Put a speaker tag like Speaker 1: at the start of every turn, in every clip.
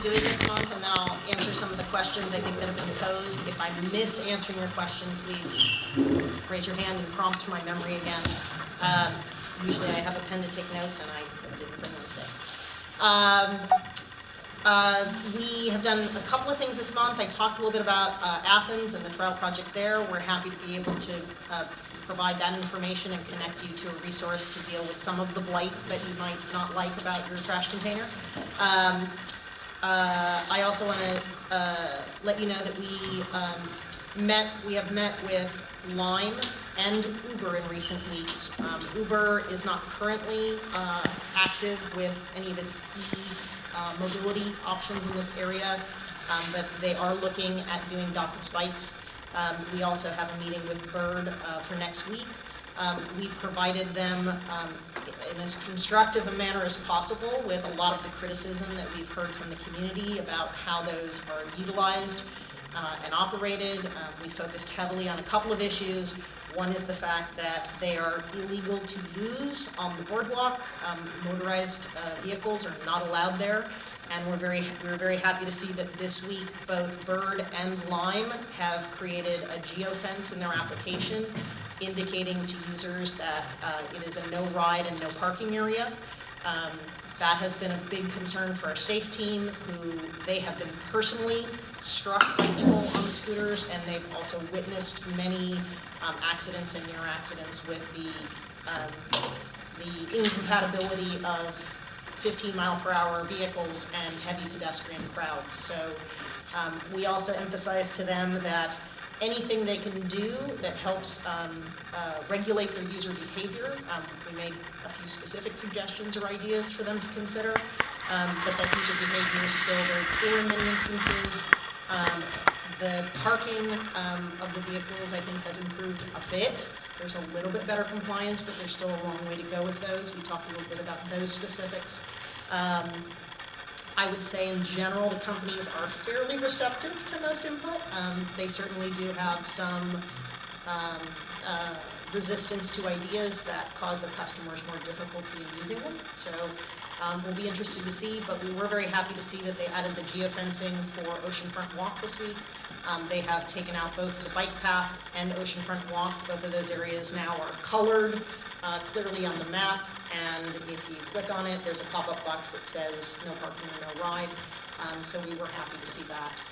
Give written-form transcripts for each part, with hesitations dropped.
Speaker 1: doing this month, and then I'll answer some of the questions I think that have been posed. If I miss answering your question, please raise your hand and prompt my memory again. Usually I have a pen to take notes, and I didn't bring one today. We have done a couple of things this month. I talked a little bit about Athens and the trial project there. We're happy to be able to provide that information and connect you to a resource to deal with some of the blight that you might not like about your trash container. I also want to let you know that we have met with Lime and Uber in recent weeks. Uber is not currently active with any of its mobility options in this area, but they are looking at doing dockless bikes. We also have a meeting with Bird for next week. We provided them in as constructive a manner as possible with a lot of the criticism that we've heard from the community about how those are utilized and operated. We focused heavily on a couple of issues. One is the fact that they are illegal to use on the boardwalk. Motorized vehicles are not allowed there. And we're very happy to see that this week both Bird and Lime have created a geofence in their application, indicating to users that it is a no ride and no parking area. That has been a big concern for our safe team, who they have been personally struck by people on the scooters, and they've also witnessed many accidents and near accidents with the incompatibility of 15-mile-per-hour vehicles and heavy pedestrian crowds. So we also emphasize to them that anything they can do that helps regulate their user behavior. We made a few specific suggestions or ideas for them to consider, but that user behavior is still very poor in many instances. The parking of the vehicles, I think, has improved a bit. There's a little bit better compliance, but there's still a long way to go with those. We talked a little bit about those specifics. I would say in general the companies are fairly receptive to most input. They certainly do have some resistance to ideas that cause the customers more difficulty in using them. So we'll be interested to see, but we were very happy to see that they added the geofencing for Oceanfront Walk this week. They have taken out both the bike path and Oceanfront Walk. Both of those areas now are colored clearly on the map, and if you click on it, there's a pop-up box that says no parking or no ride. So we were happy to see that.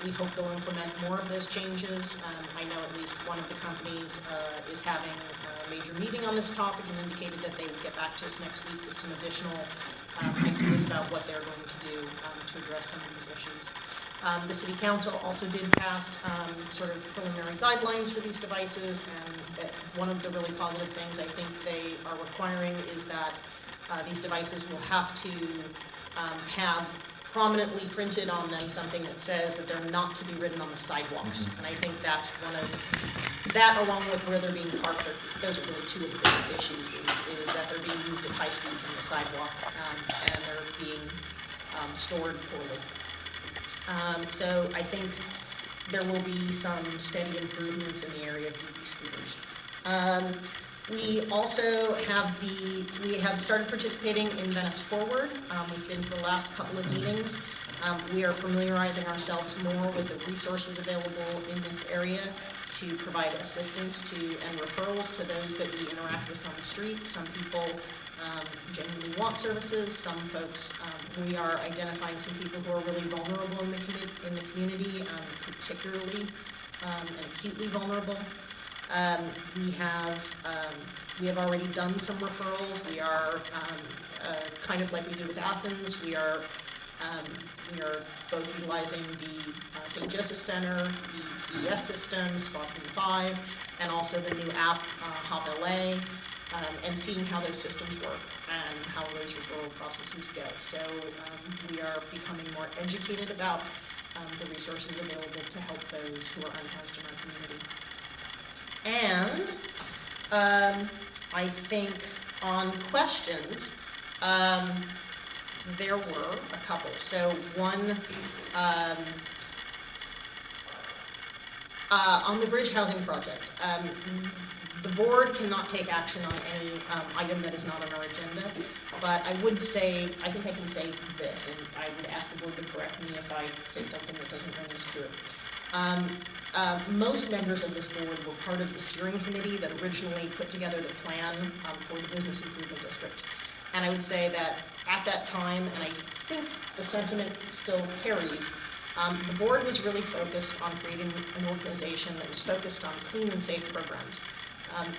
Speaker 1: We hope they'll implement more of those changes. I know at least one of the companies is having a major meeting on this topic and indicated that they would get back to us next week with some additional ideas about what they're going to do to address some of these issues. The City Council also did pass sort of preliminary guidelines for these devices, and one of the really positive things I think they are requiring is that these devices will have to have prominently printed on them something that says that they're not to be ridden on the sidewalks. And I think that's one of that, along with where they're being parked, those are really two of the biggest issues, is that they're being used at high speeds on the sidewalk, and they're being stored poorly. So I think there will be some steady improvements in the area of EV scooters. We also have started participating in Venice Forward. We've been to the last couple of meetings. We are familiarizing ourselves more with the resources available in this area to provide assistance to and referrals to those that we interact with on the street. Some people genuinely want services. Some folks, we are identifying some people who are really vulnerable in the community, particularly and acutely vulnerable. We have already done some referrals. We are kind of like we did with Athens. We are both utilizing the St. Joseph Center, the CES system, Spot 25, and also the new app, Hop LA, and seeing how those systems work and how those referral processes go. So we are becoming more educated about the resources available to help those who are unhoused in our community. And I think on questions, there were a couple. So one, On the bridge housing project, the board cannot take action on any item that is not on our agenda, but I would say, I think I can say this, and I would ask the board to correct me if I say something that doesn't ring as true. Most members of this board were part of the steering committee that originally put together the plan for the business improvement district. And I would say that at that time, and I think the sentiment still carries, the board was really focused on creating an organization that was focused on clean and safe programs.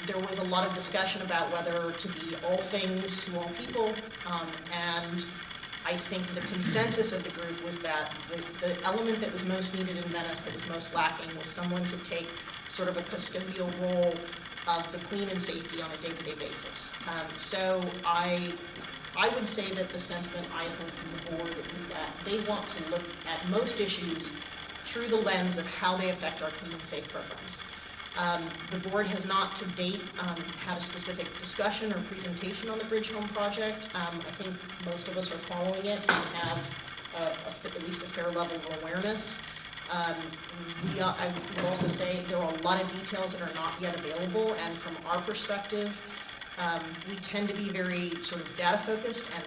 Speaker 1: There was a lot of discussion about whether to be all things to all people, and I think the consensus of the group was that the element that was most needed in Venice, that was most lacking, was someone to take sort of a custodial role of the clean and safety on a day-to-day basis. So I would say that the sentiment I heard from the board is that they want to look at most issues through the lens of how they affect our clean and safe programs. The board has not to date had a specific discussion or presentation on the Bridge Home project. I think most of us are following it and have at least a fair level of awareness. I would also say there are a lot of details that are not yet available, and from our perspective, we tend to be very sort of data focused and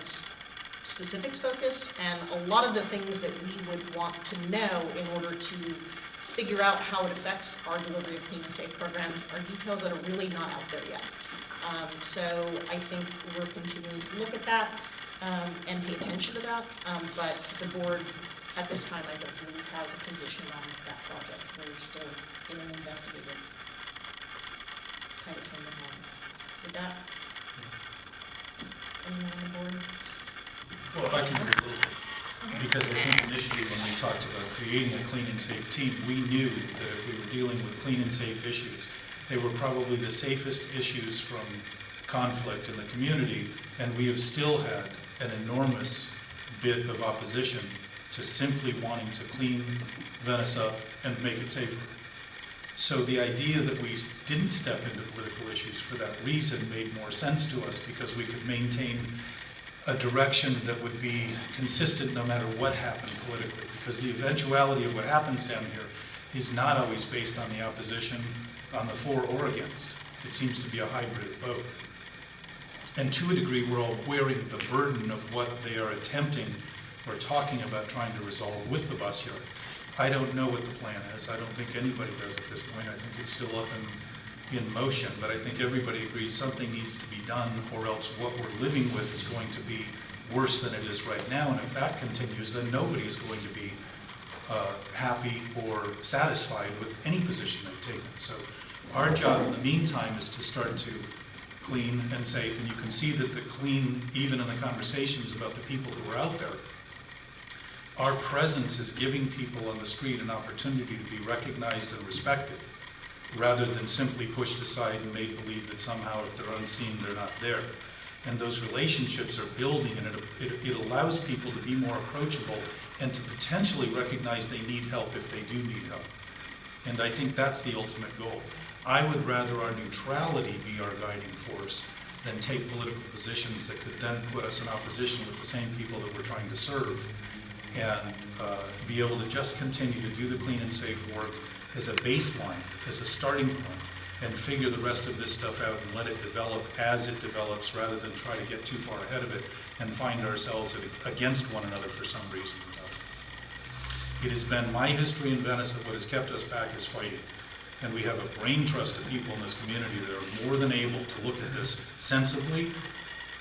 Speaker 1: specifics focused, and a lot of the things that we would want to know in order to figure out how it affects our delivery of clean and safe programs are details that are really not out there yet. So I think we're continuing to look at that and pay attention to that, but the board at this time I don't believe has a position on that project. We're still in an investigative kind of thing on. With that, anyone on the board?
Speaker 2: Well, I can do a little bit. Because I think initially when we talked about creating a clean and safe team, we knew that if we were dealing with clean and safe issues, they were probably the safest issues from conflict in the community, and we have still had an enormous bit of opposition to simply wanting to clean Venice up and make it safer. So the idea that we didn't step into political issues for that reason made more sense to us, because we could maintain a direction that would be consistent no matter what happened politically, because the eventuality of what happens down here is not always based on the opposition on the for or against. It seems to be a hybrid of both. And to a degree, we're all wearing the burden of what they are attempting or talking about trying to resolve with the bus yard. I don't know what the plan is. I don't think anybody does at this point. I think it's still up in motion, but I think everybody agrees something needs to be done, or else what we're living with is going to be worse than it is right now. And if that continues, then nobody's going to be happy or satisfied with any position they've taken. So our job in the meantime is to start to clean and safe, and you can see that the clean, even in the conversations about the people who are out there, our presence is giving people on the street an opportunity to be recognized and respected, rather than simply pushed aside and made believe that somehow if they're unseen, they're not there. And those relationships are building, and it allows people to be more approachable and to potentially recognize they need help if they do need help. And I think that's the ultimate goal. I would rather our neutrality be our guiding force than take political positions that could then put us in opposition with the same people that we're trying to serve, and be able to just continue to do the clean and safe work as a baseline, as a starting point, and figure the rest of this stuff out and let it develop as it develops, rather than try to get too far ahead of it and find ourselves against one another for some reason or another. It has been my history in Venice that what has kept us back is fighting. And we have a brain trust of people in this community that are more than able to look at this sensibly,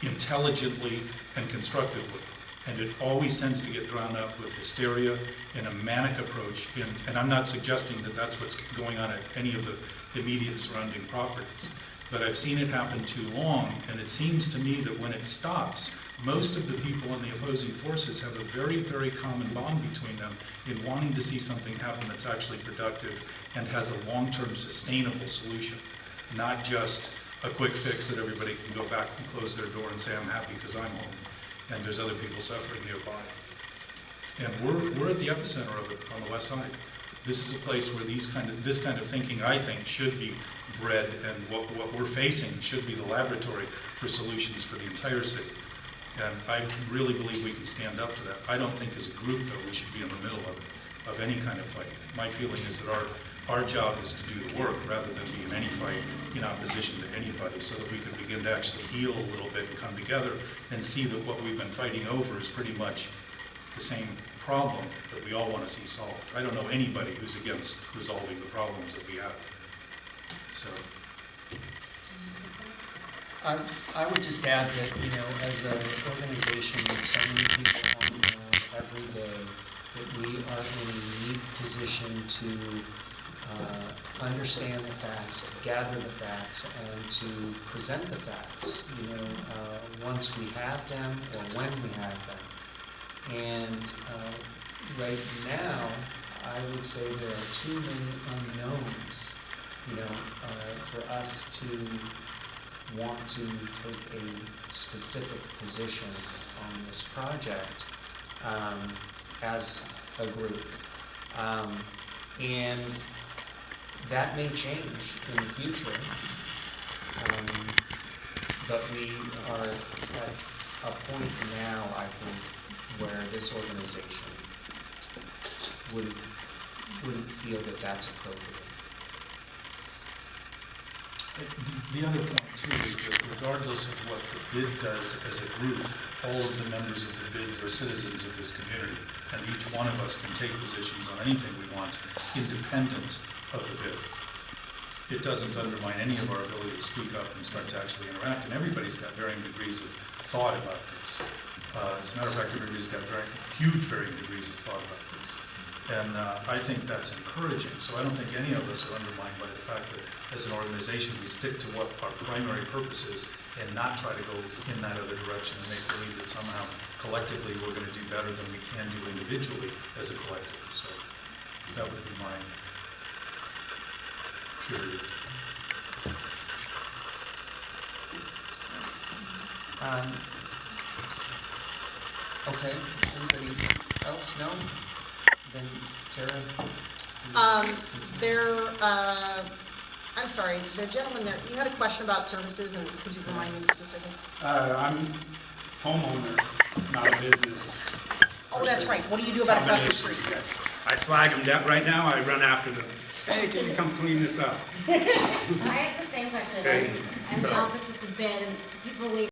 Speaker 2: intelligently, and constructively. And it always tends to get drowned out with hysteria and a manic approach. And I'm not suggesting that that's what's going on at any of the immediate surrounding properties. But I've seen it happen too long, and it seems to me that when it stops, most of the people in the opposing forces have a very, very common bond between them in wanting to see something happen that's actually productive and has a long-term sustainable solution, not just a quick fix that everybody can go back and close their door and say, I'm happy because I'm home, and there's other people suffering nearby. And we're at the epicenter of it on the west side. This is a place where this kind of thinking, I think, should be bred, and what we're facing should be the laboratory for solutions for the entire city. And I really believe we can stand up to that. I don't think as a group, though, we should be in the middle of it, of any kind of fight. My feeling is that Our job is to do the work rather than be in any fight in opposition to anybody, so that we can begin to actually heal a little bit and come together and see that what we've been fighting over is pretty much the same problem that we all want to see solved. I don't know anybody who's against resolving the problems that we have. So,
Speaker 3: I would just add that, as an organization with so many people on the ground every day, that we are in a unique position to understand the facts, to gather the facts, and to present the facts, once we have them or when we have them. And right now, I would say there are too many unknowns, for us to want to take a specific position on this project as a group. And that may change in the future, but we are at a point now, I think, where this organization wouldn't feel that that's appropriate.
Speaker 2: the other point too is that regardless of what the bid does as a group, all of the members of the bids are citizens of this community, and each one of us can take positions on anything we want, independent of the bid. It doesn't undermine any of our ability to speak up and start to actually interact, and everybody's got varying degrees of thought about this. As a matter of fact, everybody's got huge varying degrees of thought about this. And I think that's encouraging, so I don't think any of us are undermined by the fact that as an organization we stick to what our primary purpose is and not try to go in that other direction and make believe that somehow collectively we're going to do better than we can do individually as a collective. So that would be my period.
Speaker 3: Okay, anybody else know? Then Tara,
Speaker 1: I'm sorry, the gentleman there, you had a question about services, and could you remind me the specifics?
Speaker 4: I'm homeowner, not a business.
Speaker 1: Oh, that's right, what do you do about across the street?
Speaker 4: Yes. I flag them down, right now I run after them. Hey, can you come clean this up?
Speaker 5: I have the same question.
Speaker 4: Okay.
Speaker 5: I'm opposite the bid, and people leave